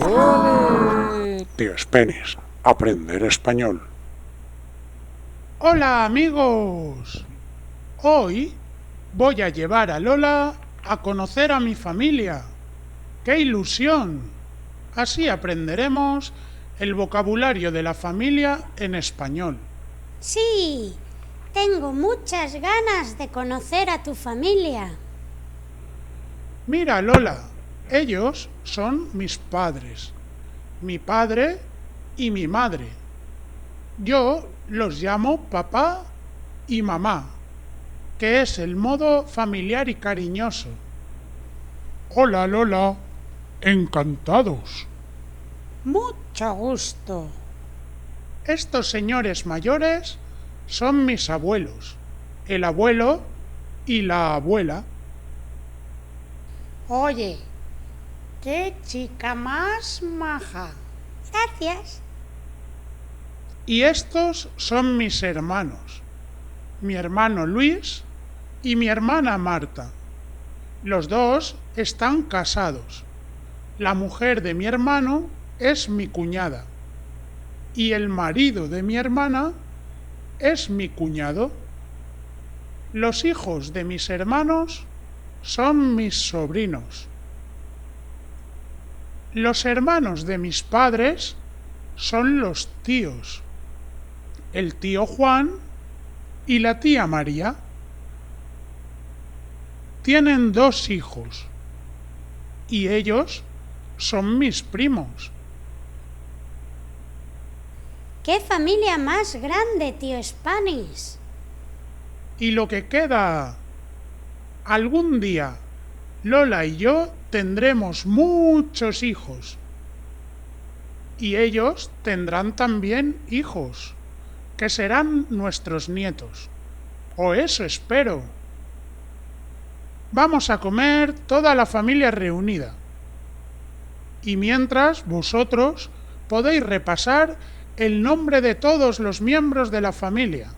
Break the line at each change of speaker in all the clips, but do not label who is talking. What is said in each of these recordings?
¡Ole!
Tío Spenis, aprender español.
Hola amigos, hoy voy a llevar a Lola a conocer a mi familia. ¡Qué ilusión! Así aprenderemos el vocabulario de la familia en español.
Sí, tengo muchas ganas de conocer a tu familia.
Mira, Lola, ellos son mis padres, mi padre y mi madre. Yo los llamo papá y mamá, que es el modo familiar y cariñoso. Hola, Lola, encantados.
Mucho gusto.
Estos señores mayores son mis abuelos, el abuelo y la abuela.
Oye, qué chica más maja. Gracias.
Y estos son mis hermanos, mi hermano Luis y mi hermana Marta. Los dos están casados. La mujer de mi hermano es mi cuñada y el marido de mi hermana es mi cuñado. Los hijos de mis hermanos son mis sobrinos. Los hermanos de mis padres son los tíos, el tío Juan y la tía María. Tienen 2 hijos y ellos son mis primos.
¡Qué familia más grande, tío Spenis!
Y lo que queda, algún día Lola y yo tendremos muchos hijos y ellos tendrán también hijos, que serán nuestros nietos, o eso espero. Vamos a comer toda la familia reunida. Y mientras vosotros podéis repasar el nombre de todos los miembros de la familia.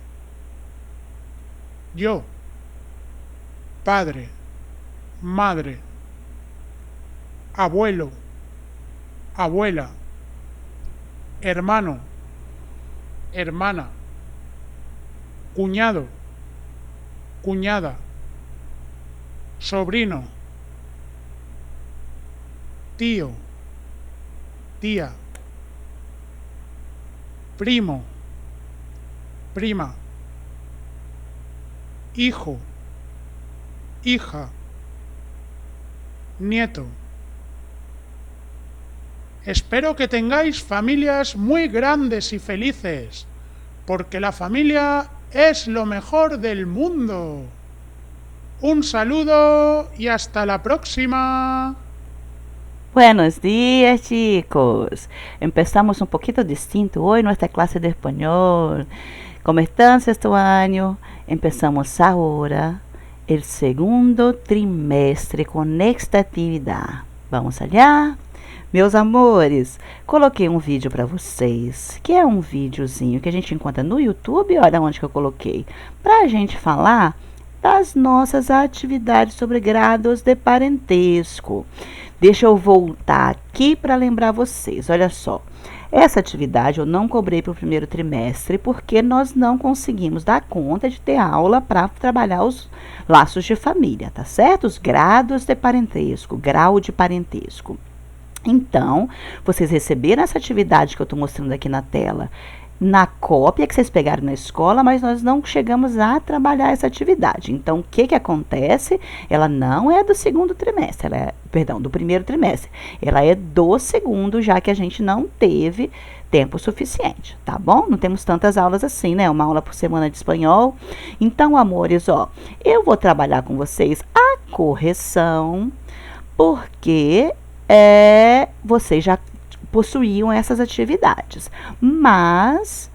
Yo, padre, madre, abuelo, abuela, hermano, hermana, cuñado, cuñada, sobrino, tío, tía, primo, prima, hijo, hija, nieto. Espero que tengáis familias muy grandes y felices, porque la familia es lo mejor del mundo. Un saludo y hasta la próxima.
Buenos días, chicos. Empezamos un poquito distinto hoy nuestra clase de español. ¿Cómo están este año? Empezamos ahora el segundo trimestre con esta actividade. Vamos allá? Meus amores, coloquei um vídeo para vocês, que é um videozinho que a gente encontra no YouTube, olha onde que eu coloquei, para a gente falar das nossas atividades sobre grados de parentesco. Deixa eu voltar aqui para lembrar vocês, olha só. Essa atividade eu não cobrei para o primeiro trimestre porque nós não conseguimos dar conta de ter aula para trabalhar os laços de família, tá certo? Os grados de parentesco, grau de parentesco. Então, vocês receberam essa atividade que eu estou mostrando aqui na tela na cópia que vocês pegaram na escola, mas nós não chegamos a trabalhar essa atividade. Então, o que acontece? Ela não é do segundo trimestre, do primeiro trimestre. Ela é do segundo, já que a gente não teve tempo suficiente, tá bom? Não temos tantas aulas assim, né? Uma aula por semana de espanhol. Então, amores, ó, eu vou trabalhar com vocês a correção, porque vocês já possuíam essas atividades, mas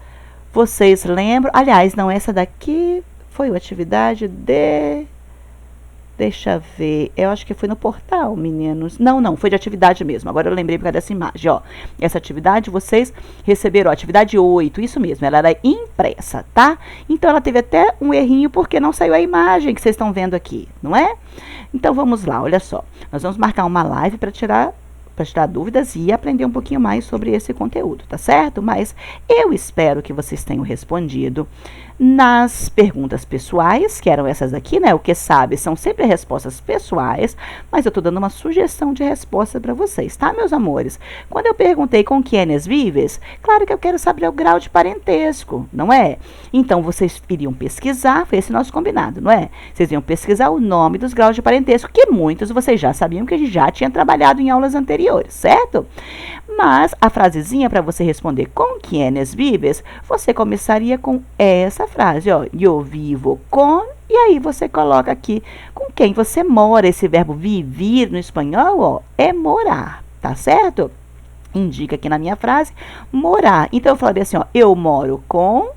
vocês lembram, aliás, não, essa daqui foi a atividade de Deixa ver, eu acho que foi no portal, meninos. Não, foi de atividade mesmo. Agora eu lembrei por causa dessa imagem, ó. Essa atividade vocês receberam, ó, atividade 8, isso mesmo, ela era impressa, tá? Então ela teve até um errinho porque não saiu a imagem que vocês estão vendo aqui, não é? Então vamos lá, olha só. Nós vamos marcar uma live para tirar dúvidas e aprender um pouquinho mais sobre esse conteúdo, tá certo? Mas eu espero que vocês tenham respondido nas perguntas pessoais, que eram essas aqui, né? O que sabe são sempre respostas pessoais, mas eu tô dando uma sugestão de resposta para vocês, tá, meus amores? Quando eu perguntei com quienes vives, claro que eu quero saber o grau de parentesco, não é? Então, vocês iriam pesquisar, foi esse nosso combinado, não é? Vocês iam pesquisar o nome dos graus de parentesco, que muitos vocês já sabiam que a gente já tinha trabalhado em aulas anteriores, certo? Mas a frasezinha para você responder com quienes vives, você começaria com essa frase, ó. Eu vivo com, e aí você coloca aqui com quem você mora. Esse verbo vivir no espanhol, ó, é morar, tá certo? Indica aqui na minha frase, morar. Então eu falaria assim, ó, eu moro com...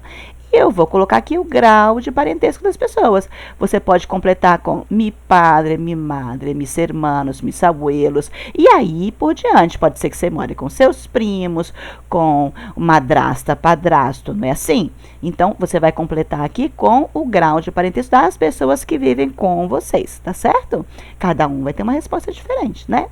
Eu vou colocar aqui o grau de parentesco das pessoas. Você pode completar com mi padre, mi madre, mis hermanos, mis abuelos. E aí por diante. Pode ser que você more com seus primos, com madrasta, padrasto, não é assim? Então, você vai completar aqui com o grau de parentesco das pessoas que vivem com vocês, tá certo? Cada um vai ter uma resposta diferente, né?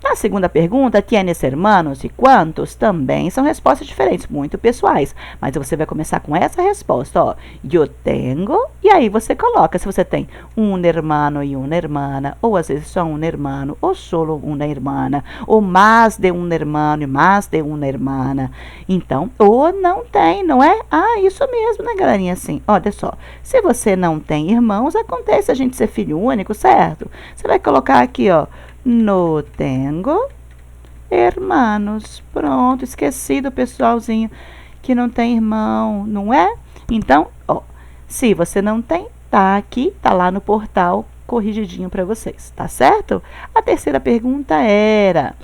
Na segunda pergunta, ¿tienes hermanos e quantos? Também são respostas diferentes, muito pessoais. Mas você vai começar com essa resposta, ó. Eu tenho, e aí você coloca se você tem um hermano e uma hermana, ou às vezes só um hermano, ou solo uma hermana, ou mais de um hermano e mais de uma hermana. Então, ou não tem, não é? Ah, isso mesmo, né, galerinha? Assim, olha só, se você não tem irmãos, acontece a gente ser filho único, certo? Você vai colocar aqui, ó. No tengo hermanos. Pronto, esqueci do pessoalzinho que não tem irmão, não é? Então, ó, se você não tem, tá aqui, tá lá no portal, corrigidinho para vocês, tá certo? A terceira pergunta era: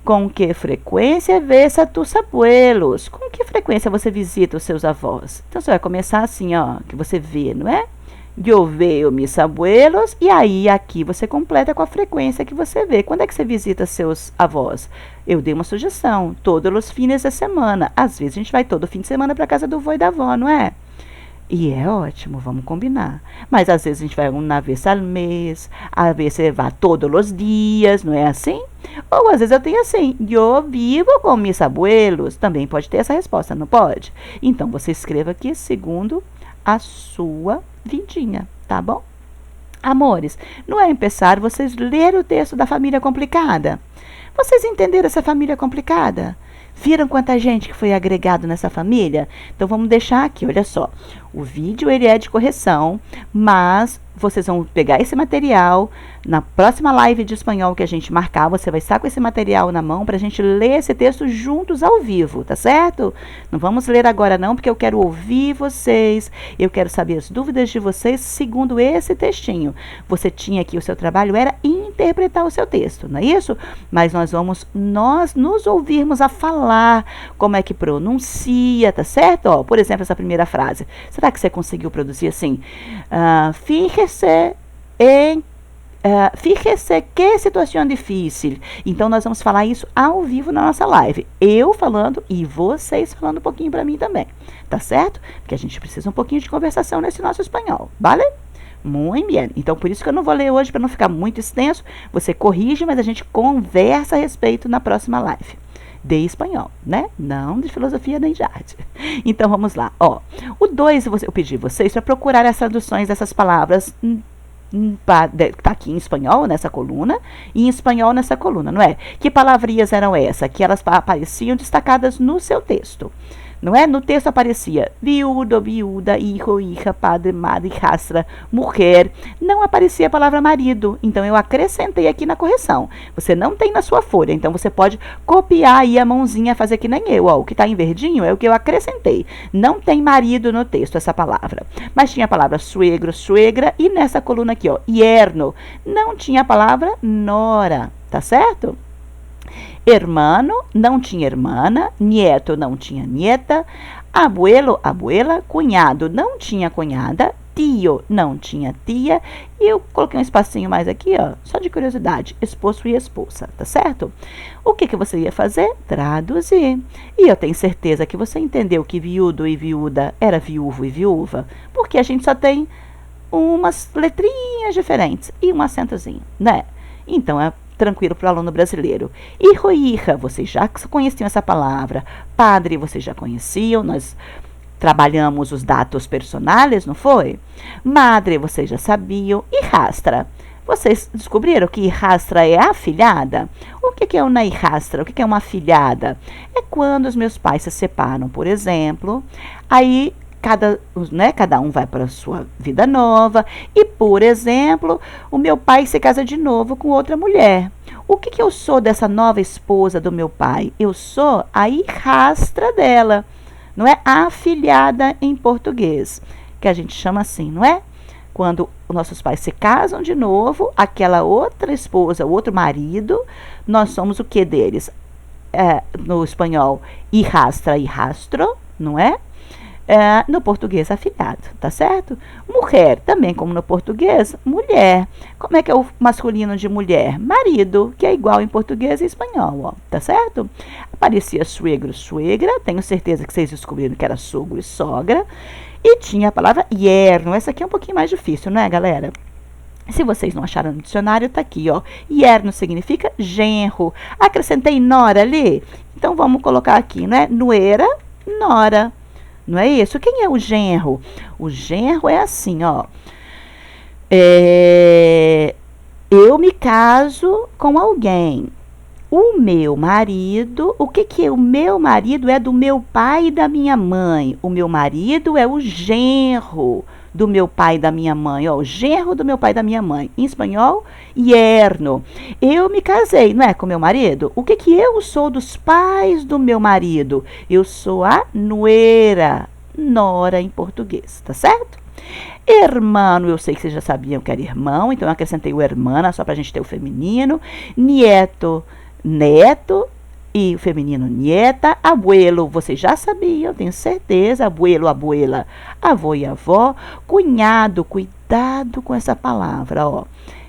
com que frequência ves a tus abuelos? Com que frequência você visita os seus avós? Então, você vai começar assim, ó, que você vê, não é? Eu vejo mis abuelos, e aí aqui você completa com a frequência que você vê. Quando é que você visita seus avós? Eu dei uma sugestão, todos os fins de semana. Às vezes a gente vai todo fim de semana para casa do vô e da avó, não é? E é ótimo, vamos combinar. Mas às vezes a gente vai uma vez ao mês, às vezes você vai todos os dias, não é assim? Ou às vezes eu tenho assim, eu vivo com mis abuelos. Também pode ter essa resposta, não pode? Então você escreva aqui segundo a sua vidinha, tá bom? Amores, não é empezar vocês ler o texto da família complicada? Vocês entenderam essa família complicada? Viram quanta gente que foi agregado nessa família? Então vamos deixar aqui, olha só. O vídeo ele é de correção, mas vocês vão pegar esse material. Na próxima live de espanhol que a gente marcar, você vai estar com esse material na mão para a gente ler esse texto juntos ao vivo, tá certo? Não vamos ler agora não, porque eu quero ouvir vocês, eu quero saber as dúvidas de vocês segundo esse textinho. Você tinha aqui, o seu trabalho era interpretar o seu texto, não é isso? Mas nós nos ouvirmos a falar, como é que pronuncia, tá certo? Ó, por exemplo, essa primeira frase. Será que você conseguiu produzir assim? Fíjese que situação difícil. Então, nós vamos falar isso ao vivo na nossa live. Eu falando e vocês falando um pouquinho para mim também. Tá certo? Porque a gente precisa um pouquinho de conversação nesse nosso espanhol. Vale? Muito bem. Então, por isso que eu não vou ler hoje, para não ficar muito extenso. Você corrige, mas a gente conversa a respeito na próxima live. De espanhol, né? Não de filosofia nem de arte. Então, vamos lá. Ó, o 2, eu pedi vocês para procurar as traduções dessas palavras tá aqui em espanhol nessa coluna e em espanhol nessa coluna, não é? Que palavrinhas eram essas? Que elas apareciam destacadas no seu texto. Não é? No texto aparecia viudo, viúda, hijo, hija, padre, madre, rastra, mulher. Não aparecia a palavra marido. Então, eu acrescentei aqui na correção. Você não tem na sua folha. Então, você pode copiar aí a mãozinha, fazer que nem eu. Ó, o que está em verdinho é o que eu acrescentei. Não tem marido no texto, essa palavra. Mas tinha a palavra suegro, suegra. E nessa coluna aqui, ó, yerno. Não tinha a palavra nora. Tá certo? Hermano, não tinha hermana. Nieto, não tinha nieta. Abuelo, abuela. Cunhado, não tinha cunhada. tio, não tinha tia. E eu coloquei um espacinho mais aqui, ó, só de curiosidade, esposo e esposa, tá certo? O que você ia fazer? Traduzir. E eu tenho certeza que você entendeu que viúdo e viúda era viúvo e viúva, porque a gente só tem umas letrinhas diferentes e um acentozinho, né? Então é tranquilo para o aluno brasileiro. Hijo e hija, vocês já conheciam essa palavra. Padre, vocês já conheciam, nós trabalhamos os datos personales, não foi? Madre, vocês já sabiam. E hijastra, vocês descobriram que hijastra é afilhada? O que é uma hijastra? O que é uma afilhada? É quando os meus pais se separam, por exemplo, aí cada um vai para a sua vida nova e, por exemplo, o meu pai se casa de novo com outra mulher. O que eu sou dessa nova esposa do meu pai? Eu sou a hijastra dela, não é? A afilhada em português, que a gente chama assim, não é? Quando os nossos pais se casam de novo, aquela outra esposa, o outro marido, nós somos o que deles? No espanhol, hijastra, hijastro, não é? No português, afilhado, tá certo? Mulher, também como no português, mulher. Como é que é o masculino de mulher? Marido, que é igual em português e espanhol, ó, tá certo? Aparecia suegro, suegra, tenho certeza que vocês descobriram que era sogro e sogra. E tinha a palavra yerno, essa aqui é um pouquinho mais difícil, não é, galera? Se vocês não acharam no dicionário, tá aqui, ó. Yerno significa genro. Acrescentei nora ali? Então vamos colocar aqui, né? Nuera, nora. Não é isso? Quem é o genro? O genro é assim, ó. Eu me caso com alguém. O meu marido, o que é o meu marido? É do meu pai e da minha mãe. O meu marido é o genro do meu pai e da minha mãe. Ó, o genro do meu pai e da minha mãe. Em espanhol, yerno. Eu me casei, não é, com meu marido? O que eu sou dos pais do meu marido? Eu sou a nuera, nora em português, tá certo? Hermano, eu sei que vocês já sabiam que era irmão, então eu acrescentei o hermana só pra gente ter o feminino. Nieto, neto. E o feminino, nieta. Abuelo, vocês já sabiam, tenho certeza. Abuelo, abuela, avô e avó. Cunhado, cuidado com essa palavra, ó.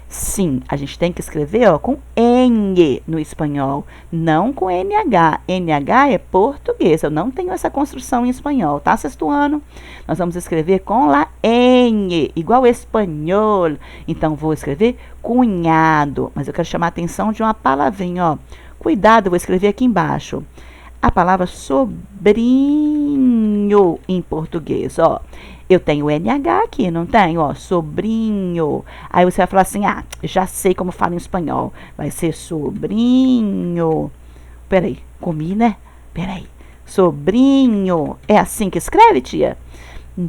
Sim, a gente tem que escrever, ó, com N no espanhol, não com NH. NH é português, eu não tenho essa construção em espanhol, tá, sexto ano? Nós vamos escrever com la N, igual espanhol. Então, vou escrever cunhado, mas eu quero chamar a atenção de uma palavrinha, ó. Cuidado, vou escrever aqui embaixo. A palavra sobrinho em português, ó. Eu tenho NH aqui, não tenho, ó, sobrinho. Aí você vai falar assim, já sei como fala em espanhol. Vai ser sobrinho. Peraí, comi, né? Peraí. Sobrinho. É assim que escreve, tia?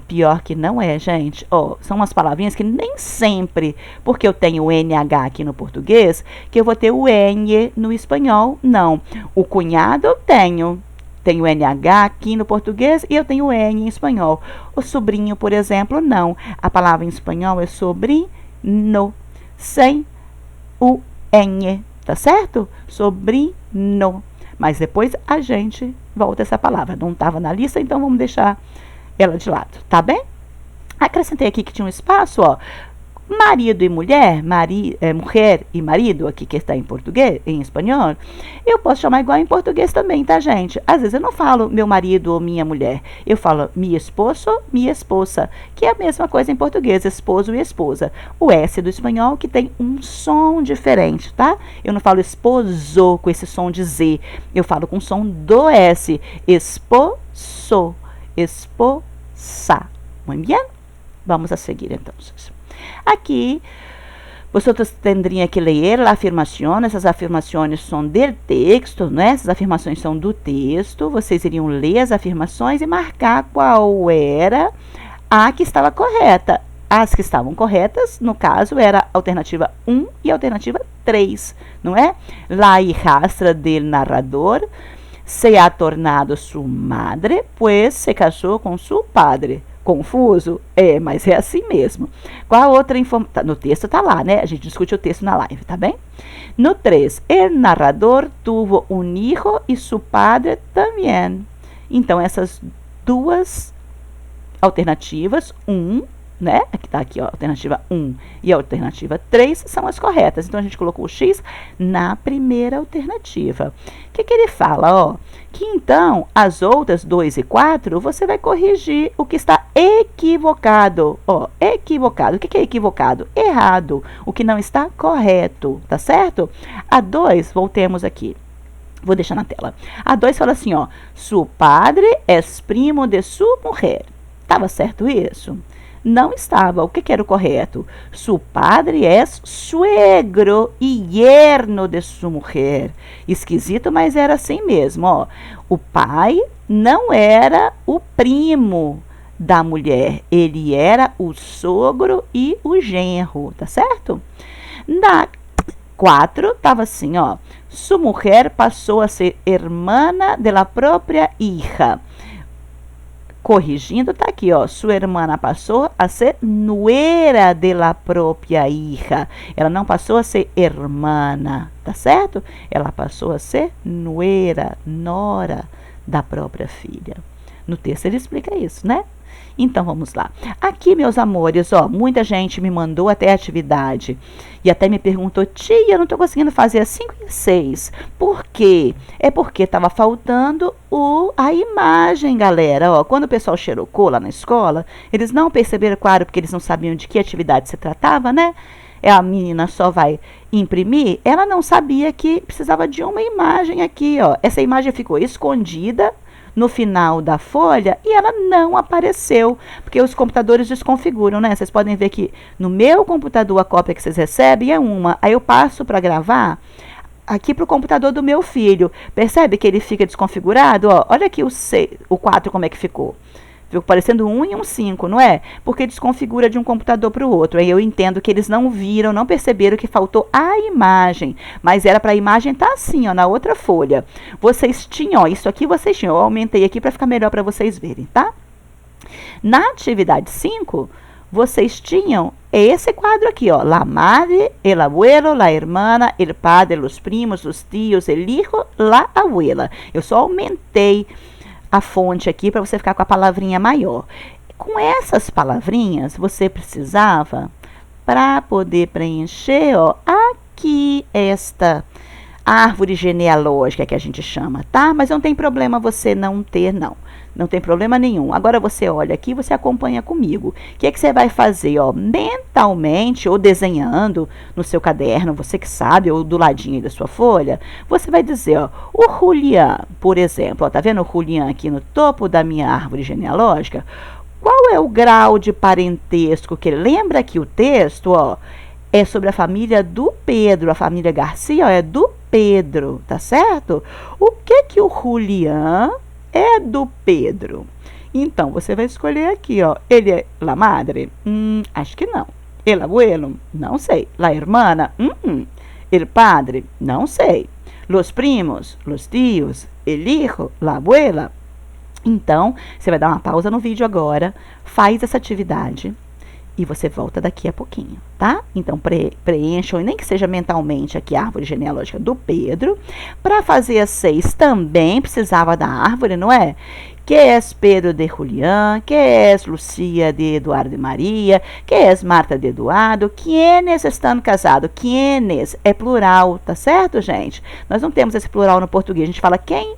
Pior que não é, gente. Ó, são umas palavrinhas que nem sempre, porque eu tenho o NH aqui no português, que eu vou ter o N no espanhol. Não. O cunhado eu tenho. Tenho NH aqui no português e eu tenho N em espanhol. O sobrinho, por exemplo, não. A palavra em espanhol é sobrinho, sem o N, tá certo? Sobrinho. Mas depois a gente volta essa palavra. Não estava na lista, então vamos deixar ela de lado, tá bem? Acrescentei aqui que tinha um espaço, ó. Marido e mulher, mulher e marido, aqui que está em português, em espanhol, eu posso chamar igual em português também, tá, gente? Às vezes eu não falo meu marido ou minha mulher, eu falo mi esposo, minha esposa, que é a mesma coisa em português, esposo e esposa. O S do espanhol que tem um som diferente, tá? Eu não falo esposo com esse som de Z, eu falo com o som do S, esposo, esposa. Muito bem? Vamos a seguir, então. Aqui, vosotros tendrían que ler a afirmação. Essas afirmações são do texto, né? Essas afirmações são do texto. Vocês iriam ler as afirmações e marcar qual era a que estava correta. As que estavam corretas, no caso, era a alternativa 1 e a alternativa 3, não é? La hijastra del narrador se ha tornado su madre, pues se casou com su padre. Confuso? Mas é assim mesmo. Qual a outra informação? No texto tá lá, né? A gente discute o texto na live, tá bem? No 3, el narrador tuvo un hijo y su padre también. Então, essas duas alternativas, 1 né? Aqui tá aqui, ó, a alternativa 1 e a alternativa 3 são as corretas. Então, a gente colocou o X na primeira alternativa. O que ele fala, ó? Que então, as outras 2 e 4, você vai corrigir o que está equivocado. Ó, equivocado. O que é equivocado? Errado. O que não está correto, tá certo? A 2, voltemos aqui. Vou deixar na tela. A 2 fala assim, ó. Su padre es primo de su mujer. Estava certo isso? Não estava. O que era o correto? Su padre es suegro y yerno de su mujer. Esquisito, mas era assim mesmo, ó. O pai não era o primo da mulher. Ele era o sogro e o genro, tá certo? Na 4 estava assim, ó. Su mujer passou a ser hermana de la própria hija. Corrigindo, tá aqui, ó. Sua hermana passou a ser nuera de la própria hija. Ela não passou a ser hermana, tá certo? Ela passou a ser nuera, nora da própria filha. No texto ele explica isso, né? Então, vamos lá. Aqui, meus amores, ó, muita gente me mandou até a atividade e até me perguntou, tia, eu não estou conseguindo fazer a 5 e 6. Por quê? É porque estava faltando a imagem, galera. Ó, quando o pessoal xerocou lá na escola, eles não perceberam, claro, porque eles não sabiam de que atividade se tratava, né? A menina só vai imprimir, ela não sabia que precisava de uma imagem aqui, ó. Essa imagem ficou escondida no final da folha e ela não apareceu, porque os computadores desconfiguram, né? Vocês podem ver que no meu computador a cópia que vocês recebem é uma, aí eu passo para gravar aqui para o computador do meu filho. Percebe que ele fica desconfigurado? Ó, olha aqui o 4 como é que ficou. Ficou parecendo um 1 e um 5, não é? Porque desconfigura de um computador para o outro. Aí eu entendo que eles não viram, não perceberam que faltou a imagem. Mas era para a imagem estar assim, ó, na outra folha. Vocês tinham, ó, isso aqui vocês tinham. Eu aumentei aqui para ficar melhor para vocês verem, tá? Na atividade 5, vocês tinham esse quadro aqui, ó. La madre, el abuelo, la hermana, el padre, los primos, los tios, el hijo, la abuela. Eu só aumentei a fonte aqui para você ficar com a palavrinha maior. Com essas palavrinhas, você precisava, para poder preencher, ó, aqui esta árvore genealógica que a gente chama, tá? Mas não tem problema você não ter, não. Não tem problema nenhum. Agora você olha aqui, você acompanha comigo. O que é que você vai fazer, ó? Mentalmente ou desenhando no seu caderno, você que sabe, ou do ladinho da sua folha, você vai dizer, ó, o Julián, por exemplo, ó, tá vendo o Julián aqui no topo da minha árvore genealógica? Qual é o grau de parentesco que ele lembra que o texto, ó, é sobre a família do Pedro, a família Garcia, ó, é do Pedro, tá certo? O que o Julián é do Pedro? Então, você vai escolher aqui, ó. Ele é la madre? Acho que não. El abuelo? Não sei. La hermana? El padre? Não sei. Los primos? Los tios? El hijo? La abuela? Então, você vai dar uma pausa no vídeo agora, faz essa atividade e você volta daqui a pouquinho, tá? Então, preencham, nem que seja mentalmente aqui a árvore genealógica do Pedro. Para fazer a 6 também precisava da árvore, não é? Que é Pedro de Julián, que é Lucia de Eduardo e Maria, que é Marta de Eduardo, quienes estão casados. Quienes é plural, tá certo, gente? Nós não temos esse plural no português, a gente fala quem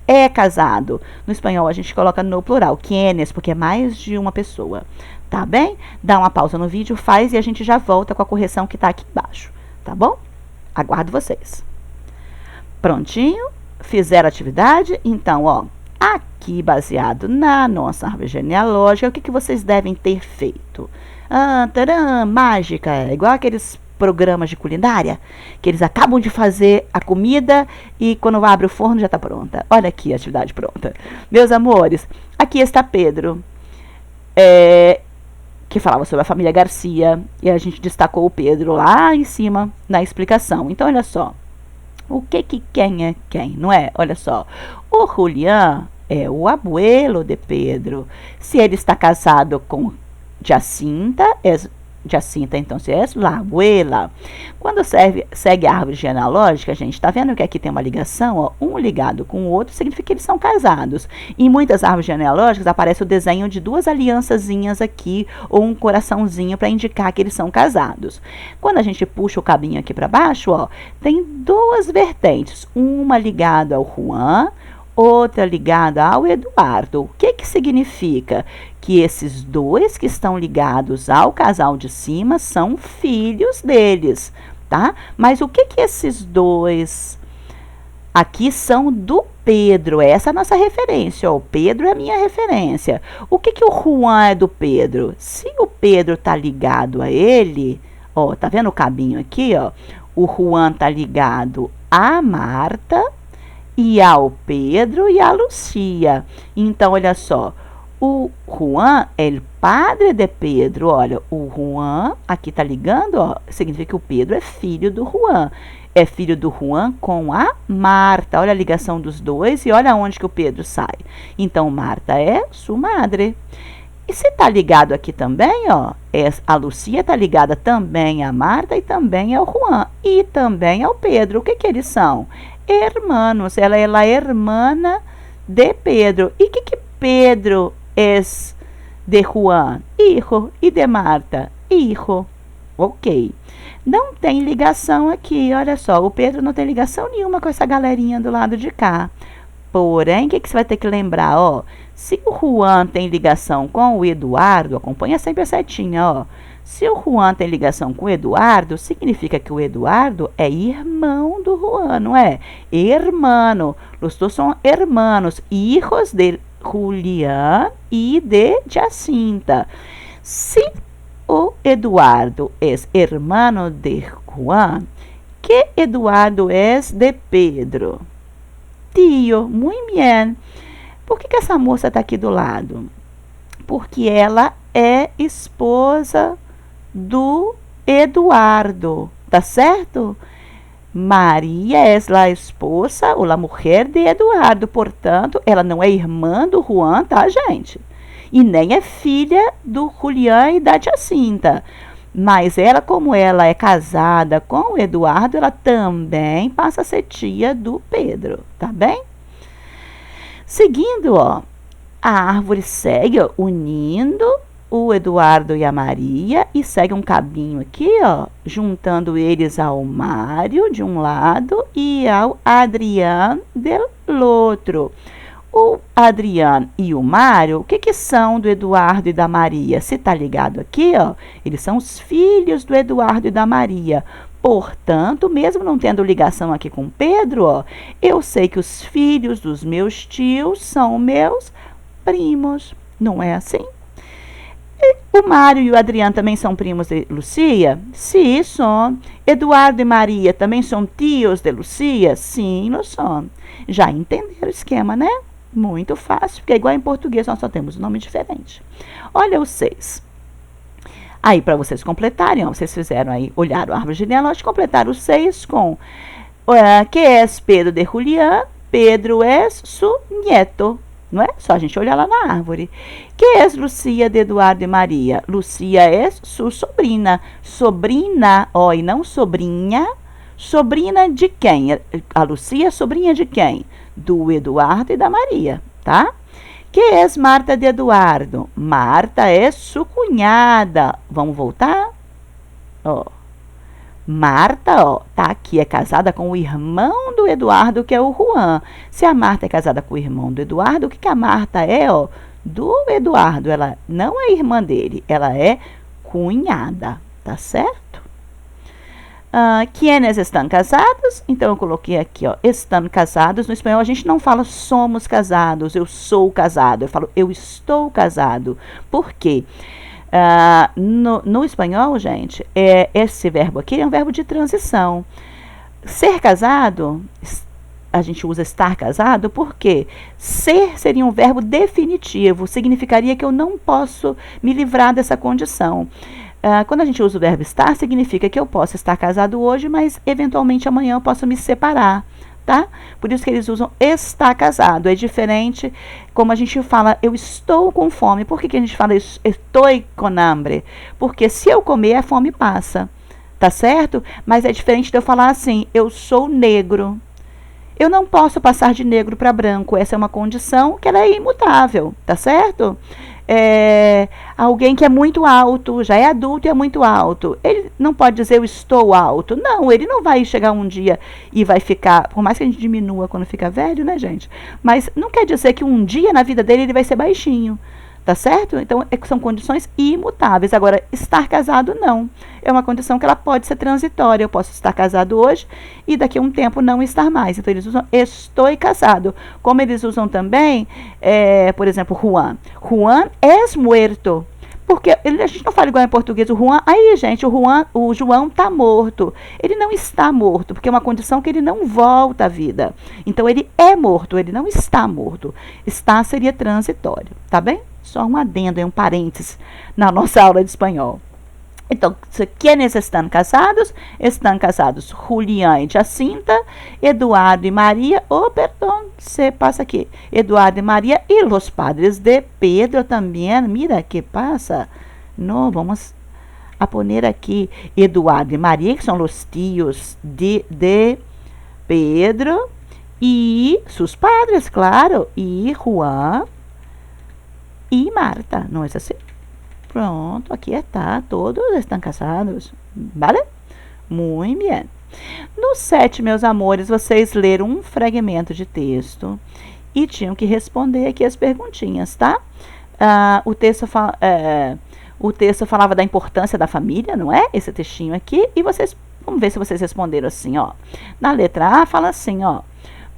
é casado. No espanhol a gente coloca no plural, quienes, porque é mais de uma pessoa. Tá bem? Dá uma pausa no vídeo, faz e a gente já volta com a correção que tá aqui embaixo. Tá bom? Aguardo vocês. Prontinho? Fizeram a atividade? Então, ó, aqui baseado na nossa árvore genealógica, o que vocês devem ter feito? Tcharam, mágica, igual aqueles programas de culinária, que eles acabam de fazer a comida e quando abre o forno já está pronta. Olha aqui a atividade pronta. Meus amores, aqui está Pedro, que falava sobre a família Garcia, e a gente destacou o Pedro lá em cima na explicação. Então, olha só, o que quem é quem, não é? Olha só, o Julián é o abuelo de Pedro. Se ele está casado com Jacinta, é Jacinta, então, é la abuela. Quando segue a árvore genealógica, gente, tá vendo que aqui tem uma ligação, ó, um ligado com o outro, significa que eles são casados. Em muitas árvores genealógicas aparece o desenho de duas aliançazinhas aqui, ou um coraçãozinho para indicar que eles são casados. Quando a gente puxa o cabinho aqui para baixo, ó, tem duas vertentes, uma ligada ao Juan, outra ligada ao Eduardo. O que significa? Que esses dois que estão ligados ao casal de cima são filhos deles, tá? Mas o que esses dois aqui são do Pedro? Essa é a nossa referência, ó. O Pedro é a minha referência. O que o Juan é do Pedro? Se o Pedro tá ligado a ele, ó, tá vendo o cabinho aqui, ó? O Juan tá ligado a Marta e ao Pedro e a Lucia. Então, olha só, o Juan é o padre de Pedro. Olha, o Juan, aqui tá ligando, ó, significa que o Pedro é filho do Juan. É filho do Juan com a Marta. Olha a ligação dos dois e olha onde que o Pedro sai. Então, Marta é sua madre. E se tá ligado aqui também, ó, a Lucia tá ligada também a Marta e também ao Juan. E também ao Pedro. O que eles são? Hermanos. Ela é a hermana de Pedro. E que Pedro é de Juan? Hijo. E de Marta? Hijo. Ok. Não tem ligação aqui, olha só. O Pedro não tem ligação nenhuma com essa galerinha do lado de cá. Porém, o que você vai ter que lembrar? Ó, se o Juan tem ligação com o Eduardo, acompanha sempre a setinha, ó. Se o Juan tem ligação com o Eduardo, significa que o Eduardo é irmão do Juan, não é? Hermano. Os dois são hermanos, hijos de Julián e de Jacinta. Se o Eduardo é hermano de Juan, que Eduardo é de Pedro? Tio, muito bem. Por que essa moça está aqui do lado? Porque ela é esposa do Eduardo, tá certo? Maria é a esposa ou a mulher de Eduardo, portanto, ela não é irmã do Juan, tá, gente? E nem é filha do Julián e da Jacinta. Mas ela, como ela é casada com o Eduardo, ela também passa a ser tia do Pedro, tá bem? Seguindo, ó, a árvore segue, ó, unindo o Eduardo e a Maria e segue um cabinho aqui, ó, juntando eles ao Mário de um lado e ao Adrián do outro. O Adrián e o Mário, o que são do Eduardo e da Maria? Se tá ligado aqui, ó, eles são os filhos do Eduardo e da Maria. Portanto, mesmo não tendo ligação aqui com Pedro, ó, eu sei que os filhos dos meus tios são meus primos. Não é assim? E o Mário e o Adriano também são primos de Lucia? Sim, são. Eduardo e Maria também são tios de Lucia? Sim, não são. Já entenderam o esquema, né? Muito fácil, porque é igual em português, nós só temos um nome diferente. Olha os 6. Aí, para vocês completarem, ó, vocês fizeram aí, olharam a árvore genealógica, completaram os 6 com que é Pedro de Julián, Pedro é su nieto, não é? Só a gente olhar lá na árvore. Que é Lucia de Eduardo e Maria? Lucia é sua sobrina. Sobrina, ó, e não sobrinha. Sobrina de quem? A Lucia é sobrinha de quem? Do Eduardo e da Maria, tá? Que é Marta de Eduardo? Marta é sua cunhada. Vamos voltar? Ó. Marta, ó, tá aqui, é casada com o irmão do Eduardo, que é o Juan. Se a Marta é casada com o irmão do Eduardo, o que a Marta é, ó? Do Eduardo. Ela não é irmã dele, ela é cunhada, tá certo? Quienes estão casados? Então, eu coloquei aqui, ó, estão casados. No espanhol, a gente não fala somos casados, eu sou casado. Eu falo, eu estou casado. Por quê? No espanhol, gente, esse verbo aqui é um verbo de transição. Ser casado, a gente usa estar casado, porque ser seria um verbo definitivo. Significaria que eu não posso me livrar dessa condição. Quando a gente usa o verbo estar, significa que eu posso estar casado hoje, mas eventualmente amanhã eu posso me separar, tá? Por isso que eles usam está casado. É diferente como a gente fala, eu estou com fome. Por que a gente fala estou com hambre? Porque se eu comer, a fome passa, tá certo? Mas é diferente de eu falar assim, eu sou negro. Eu não posso passar de negro para branco. Essa é uma condição que ela é imutável, tá certo? Alguém que é muito alto, já é adulto e é muito alto. Ele não pode dizer eu estou alto. Não, ele não vai chegar um dia e vai ficar, por mais que a gente diminua quando fica velho, né, gente? Mas não quer dizer que um dia na vida dele ele vai ser baixinho. Tá certo? Então, são condições imutáveis. Agora, estar casado, não. É uma condição que ela pode ser transitória. Eu posso estar casado hoje e daqui a um tempo não estar mais. Então, eles usam estou casado. Como eles usam também, por exemplo, Juan. Juan es muerto. Porque a gente não fala igual em português. O Juan, aí, gente, o João está morto. Ele não está morto, porque é uma condição que ele não volta à vida. Então, ele é morto, ele não está morto. Está seria transitório, tá bem? Só um adendo, um parênteses na nossa aula de espanhol. Então, quienes estão casados? Estão casados Julián e Jacinta, Eduardo e Maria, se passa aqui, Eduardo e Maria e os padres de Pedro também. Mira que passa. No, vamos a poner aqui Eduardo e Maria, que são os tios de Pedro, e seus padres, claro, e Juan e Marta, não é assim? Pronto, aqui está, todos estão casados, vale? Muito bem. No 7, meus amores, vocês leram um fragmento de texto e tinham que responder aqui as perguntinhas, tá? O texto falava da importância da família, não é? Esse textinho aqui, e vocês, vamos ver se vocês responderam assim, ó. Na letra A, fala assim, ó.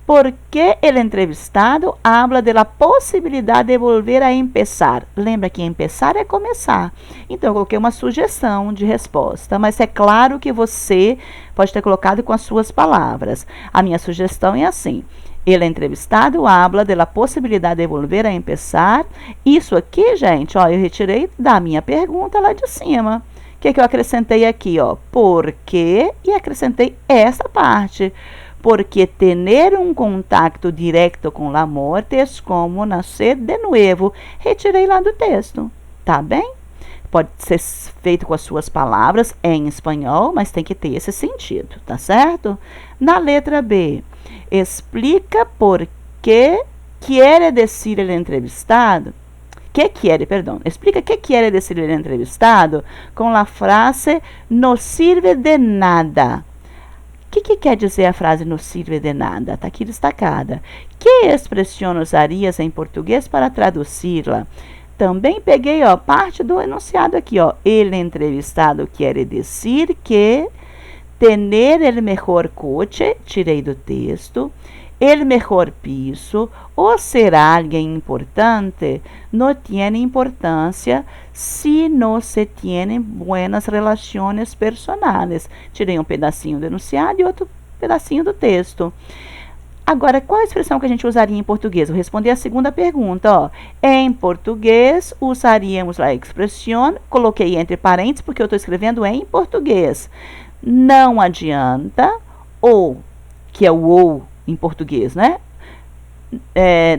¿Por qué el entrevistado habla de la possibilidade de volver a empezar? Lembra que empezar é começar. Então, eu coloquei uma sugestão de resposta, mas é claro que você pode ter colocado com as suas palavras. A minha sugestão é assim. El entrevistado habla de la possibilidade de volver a empezar. Isso aqui, gente, ó, eu retirei da minha pergunta lá de cima. O que eu acrescentei aqui, ó? Por quê? E acrescentei essa parte. Porque tener um contato direto com a morte é como nascer de novo. Retirei lá do texto, tá bem? Pode ser feito com as suas palavras em espanhol, mas tem que ter esse sentido, tá certo? Na letra B, explica por que quiere decir el entrevistado. Explica o que quiere decir el entrevistado com a frase no sirve de nada. O que quer dizer a frase no sirve de nada? Está aqui destacada. Que expressão usarias em português para traduzi-la? Também peguei, ó, parte do enunciado aqui, ó. El entrevistado quiere decir que tener el mejor coche, tirei do texto, el mejor piso, ou ser alguém importante, não tiene importância se não se tienen buenas relações personales. Tirei um pedacinho do enunciado e outro pedacinho do texto. Agora, qual a expressão que a gente usaria em português? Eu respondi a segunda pergunta, ó. Em português, usaríamos a expressão, coloquei entre parênteses porque eu estou escrevendo em português. Não adianta, ou, que é o ou em português, né?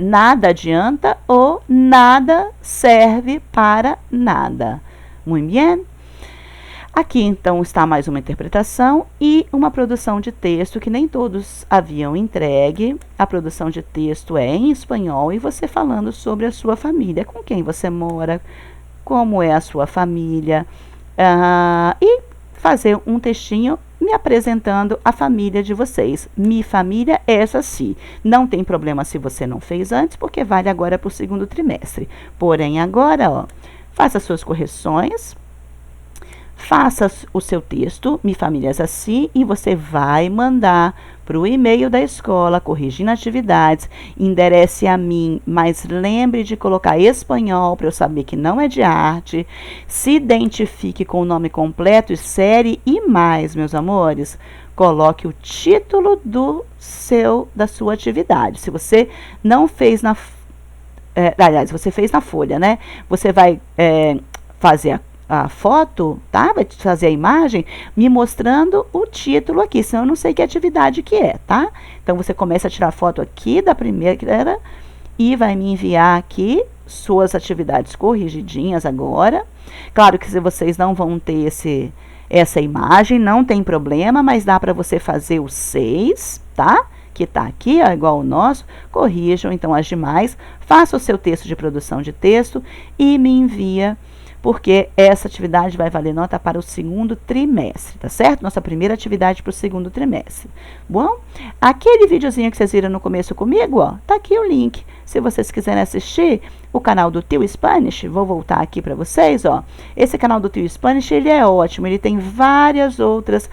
Nada adianta ou nada serve para nada. Muito bem? Aqui, então, está mais uma interpretação e uma produção de texto que nem todos haviam entregue. A produção de texto é em espanhol e você falando sobre a sua família, com quem você mora, como é a sua família, e fazer um textinho me apresentando a família de vocês. Mi família é essa sim. Não tem problema se você não fez antes, porque vale agora para o segundo trimestre. Porém, agora, ó, faça suas correções, faça o seu texto, Mi família é assim, e você vai mandar para o e-mail da escola, corrigindo atividades, enderece a mim, mas lembre de colocar espanhol para eu saber que não é de arte, se identifique com o nome completo e série e mais, meus amores, coloque o título da sua atividade. Se você não fez aliás, você fez na folha, né? Você vai fazer a foto, tá? Vai fazer a imagem me mostrando o título aqui, senão eu não sei que atividade que é, tá? Então, você começa a tirar foto aqui da primeira e vai me enviar aqui suas atividades corrigidinhas agora. Claro que se vocês não vão ter essa imagem, não tem problema, mas dá para você fazer os 6, tá? Que tá aqui, ó, igual o nosso. Corrijam então as demais, faça o seu texto de produção de texto e me envia, porque essa atividade vai valer nota para o segundo trimestre, tá certo? Nossa primeira atividade para o segundo trimestre. Bom, aquele videozinho que vocês viram no começo comigo, ó, tá aqui o link. Se vocês quiserem assistir o canal do Tio Spanish, vou voltar aqui para vocês, ó. Esse canal do Tio Spanish, ele é ótimo, ele tem várias outras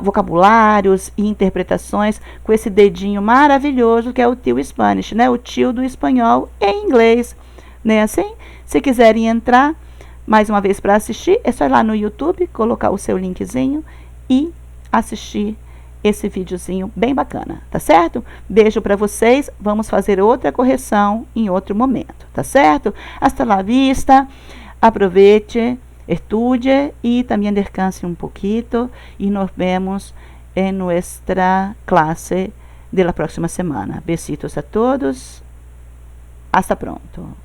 vocabulários e interpretações com esse dedinho maravilhoso que é o Tio Spanish, né? O tio do espanhol em inglês, né? Assim, se quiserem entrar mais uma vez para assistir, é só ir lá no YouTube, colocar o seu linkzinho e assistir esse videozinho bem bacana, tá certo? Beijo para vocês, vamos fazer outra correção em outro momento, tá certo? Hasta la vista, aproveite, estude y también descanse un poquito y nos vemos en nuestra clase de la próxima semana. Besitos a todos. Hasta pronto.